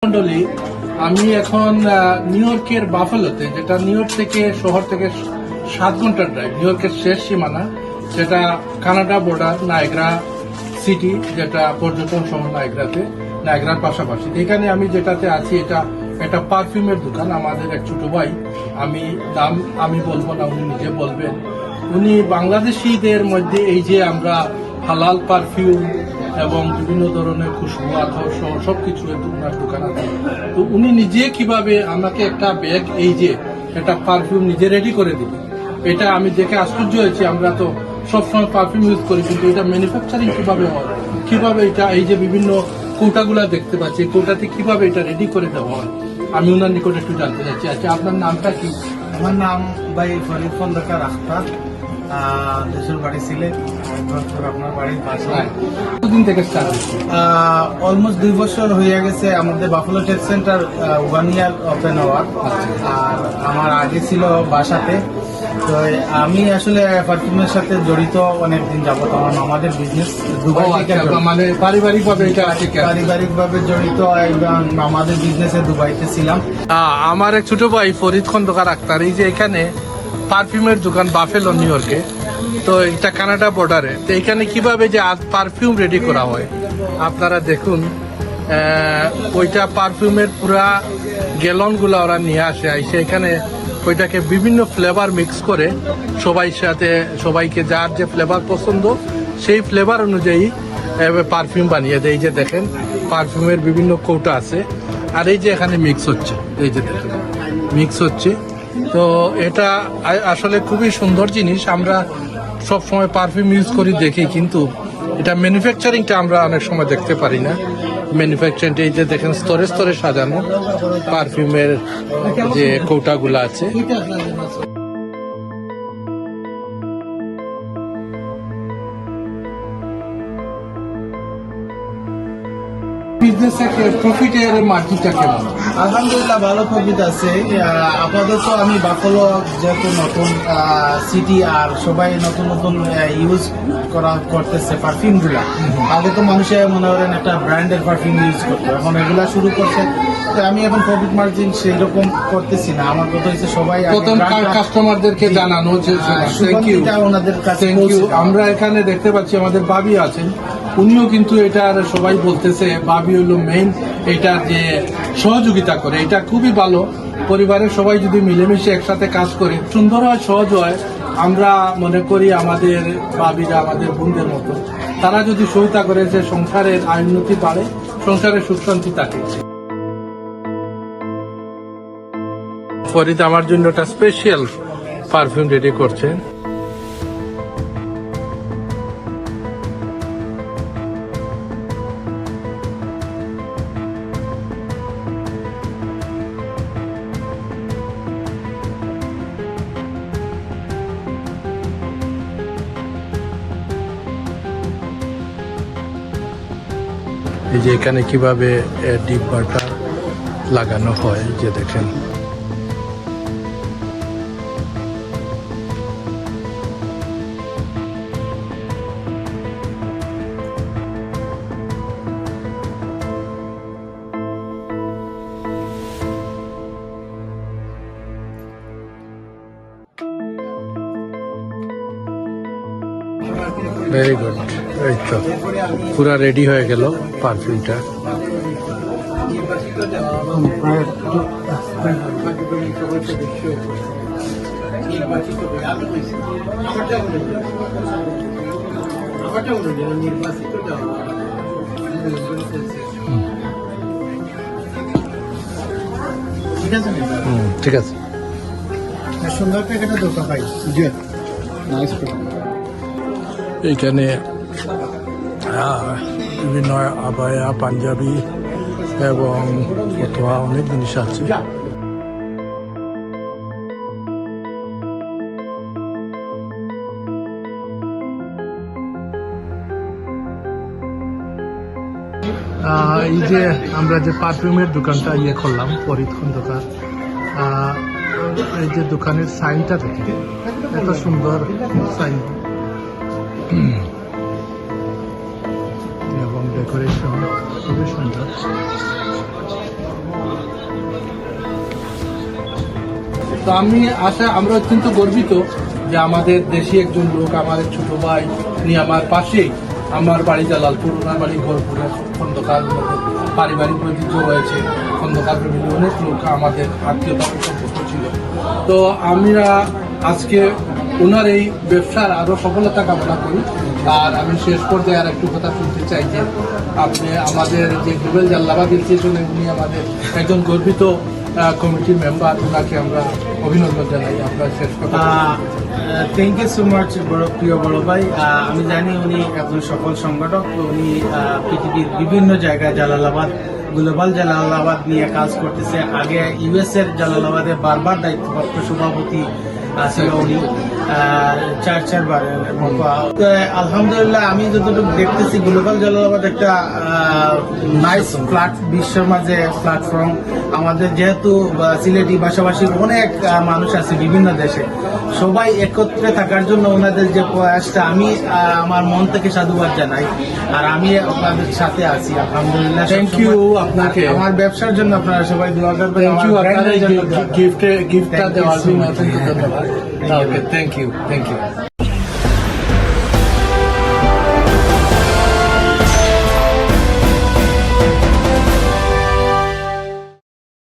মন্ডলী, আমি এখন নিউ ইয়র্কের বাফেলোতে, যেটা নিউ ইয়র্ক থেকে শহর থেকে 7 ঘন্টার ড্রাইভ, নিউ ইয়র্কের শেষ সীমানা, যেটা কানাডা বর্ডার, নায়াগ্রা সিটি, যেটা পর্যটন শহর নায়াগ্রার পাশাপাশি। এখানে আমি যেটাতে আছি, এটা একটা পারফিউমের দোকান। আমাদের এক ছোট ভাই, নাম আমি বলবো না, উনি নিজে বলবেন। উনি বাংলাদেশিদের মধ্যে এই যে আমরা হালাল পারফিউম এবং বিভিন্ন ধরনের খুশবু আতর সহ সবকিছু ওনার দোকান আছে। তো উনি নিজে কিভাবে আমাকে একটা ব্যাগ, এই যে একটা পারফিউম নিজে রেডি করে দিবে, এটা আমি দেখে আশ্চর্য হয়েছি। আমরা তো সবসময় পারফিউম ইউজ করি, কিন্তু এটা ম্যানুফ্যাকচারিং কিভাবে হয়, কিভাবে এটা, এই যে বিভিন্ন কৌটাগুলা দেখতে পাচ্ছি, কৌটাতে কিভাবে এটা রেডি করে দেওয়া হয়, আমি ওনার নিকট একটু জানতে চাচ্ছি। আচ্ছা, আপনার নামটা কি? আমার নাম ভাই ফরিদ খন্দকার আখতার, দেশের বাড়ি সিলেট, আপনার বাড়ির পাশে। কতদিন থেকে স্টার্ট হচ্ছে? অলমোস্ট 2 বছর হয়ে গেছে আমাদের বাফেলো টেক সেন্টার 1 ইয়ার ওপেন হওয়ার। আর আমার আগে ছিল বাসাতে। তো আমি আসলে পারফিউমের সাথে জড়িত অনেকদিন যাবত। আমাদের বিজনেস দুবাই থেকে, মানে পারিবারিক ভাবে এটা পারিবারিক ভাবে জড়িত, এবং আমাদের বিজনেসে দুবাইতে ছিলাম। আমার এক ছোট ভাই ফরিদ খন্দকার আক্তার, এই যে এখানে পারফিউমের দোকান বাফেলো নিউ ইয়র্কে, তো এটা কানাডা বর্ডারে। তো এখানে কিভাবে যে পারফিউম রেডি করা হয় আপনারা দেখুন। ওইটা পারফিউমের পুরা গ্যালনগুলো ওরা নিয়ে আসে, এখানে ওইটাকে বিভিন্ন ফ্লেভার মিক্স করে সবাইকে যার যে ফ্লেভার পছন্দ সেই ফ্লেভার অনুযায়ী পারফিউম বানিয়ে দেয়। এই যে দেখেন পারফিউমের বিভিন্ন কৌটা আছে, আর এই যে এখানে মিক্স হচ্ছে, এই যে দেখেন মিক্স হচ্ছে। তো এটা আসলে খুবই সুন্দর জিনিস। আমরা সব সময় পারফিউম ইউজ করি দেখি, কিন্তু এটা ম্যানুফ্যাকচারিংটা আমরা অনেক সময় দেখতে পারি না। ম্যানুফ্যাকচারিংটা এই যে দেখেন স্তরে স্তরে সাজানো পারফিউমের যে কৌটাগুলো আছে। প্রফিটের মার্জিনটা কেমন? আলহামদুলিল্লাহ ভালো প্রফিট আছে। আপাতত আমি বাফেলো যেহেতু নতুন সিটি, আর সবাই নতুন নতুন ইউজ করতেছে পারফিউম গুলা। আগে তো মানুষের মনে করেন একটা ব্র্যান্ডের পারফিউম ইউজ করতো, এখন এগুলা শুরু করছে। তো আমি এখন প্রফিট মার্জিন সেই রকম করতেছি না। আমার কথা হচ্ছে সবাই প্রথম কাস্টমারদেরকে জানানো যে ওনাদের কাছে। আমরা এখানে দেখতে পাচ্ছি আমাদের ভাবি আছেন, উনিও কিন্তু এটার সবাই বলতেছে ভাবি হলো মেইন, এটার যে সহযোগিতা করে, এটা খুবই ভালো। পরিবারের সবাই যদি মিলেমিশে একসাথে কাজ করে সুন্দর হয়, সহজ হয়। আমরা মনে করি আমাদের ভাবিরা আমাদের বোনদের মতো, তারা যদি সহায়তা করে, যে সংসারের আয় উন্নতি বাড়ে, সংসারের সুখ শান্তি থাকে। ফরিদ আমার জন্য একটা স্পেশাল পারফিউম রেডি করছেন। এই যে এখানে কিভাবে ডিব্বাটা লাগানো হয়, যে দেখেন ভেরি গুড। এই তো পুরা রেডি হয়ে গেল পারফিউমটা। ঠিক আছে, সুন্দর প্যাকেটে দোকান পাই। এইখানে বিভিন্ন আবায়া, পাঞ্জাবি এবং ফতোয়া অনেক জিনিস আছে। এই যে আমরা যে পারফিউমের দোকানটা করলাম, ফরিদ খন্দকার, এই যে দোকানের সাইনটা দেখে এত সুন্দর সাইন এবং ডেকোরেশন খুবই সুন্দর। তো আমরা অত্যন্ত গর্বিত যে আমাদের দেশি একজন লোক, আমাদের ছোট ভাই নিয়ে আমার পাশেই, আমার বাড়ি জালালপুর, ওনার বাড়ি গড়পুরে, খন্দকার, পারিবারিক ঐতিহ্য রয়েছে, খন্দকার ফ্যামিলি, অনেক লোক আমাদের আত্মীয়তা সম্পর্ক ছিল। তো আমরা আজকে ওনার এই ব্যবসার আরো সফলতা কামনা করি। আর আমি শেষ পর্যায়ে আর একটু কথা শুনতে চাই যে আপনি আমাদের যে গ্লোবাল জালালাবাদ স্টেশনে উনি আমাদের একজন গর্বিত কমিটির মেম্বার, ওনাকে আমরা অভিনন্দন জানাই। আপনার শেষ কথা। থ্যাংক ইউ সো মাচ প্রিয় বড় ভাই। আমি জানি উনি একজন সফল সংগঠক। তো উনি পৃথিবীর বিভিন্ন জায়গায় জালালাবাদ, গ্লোবাল জালালাবাদ নিয়ে কাজ করতেছে। আগে ইউএস এর জালালাবাদে বারবার দায়িত্বপ্রাপ্ত সভাপতি ছিল উনি, চারবারের মতো। তো আলহামদুলিল্লাহ আমি যতটুকু দেখতেছি গ্লোবাল জালালাবাদ একটা নাইস বিশ্বের মাঝে প্ল্যাটফর্ম। আমাদের যেহেতু সিলেটি ভাষাভাষীর অনেক মানুষ আছে বিভিন্ন দেশে, সবাই একত্রে থাকার জন্য ওনাদের যে প্রয়াসটা, আমি আমার মন থেকে সাধুবাদ জানাই। আর আমি আপনাদের সাথে আছি আলহামদুলিল্লাহ। থ্যাংক ইউ আপনাকে, আমার ব্যবসার জন্য আপনারা সবাই দোয়া করবেন। থ্যাংক ইউ, আমার brand এর জন্য দোয়া করবেন। গিফটটা দেওয়ার জন্য Thank you so much. ধন্যবাদ। Thank you.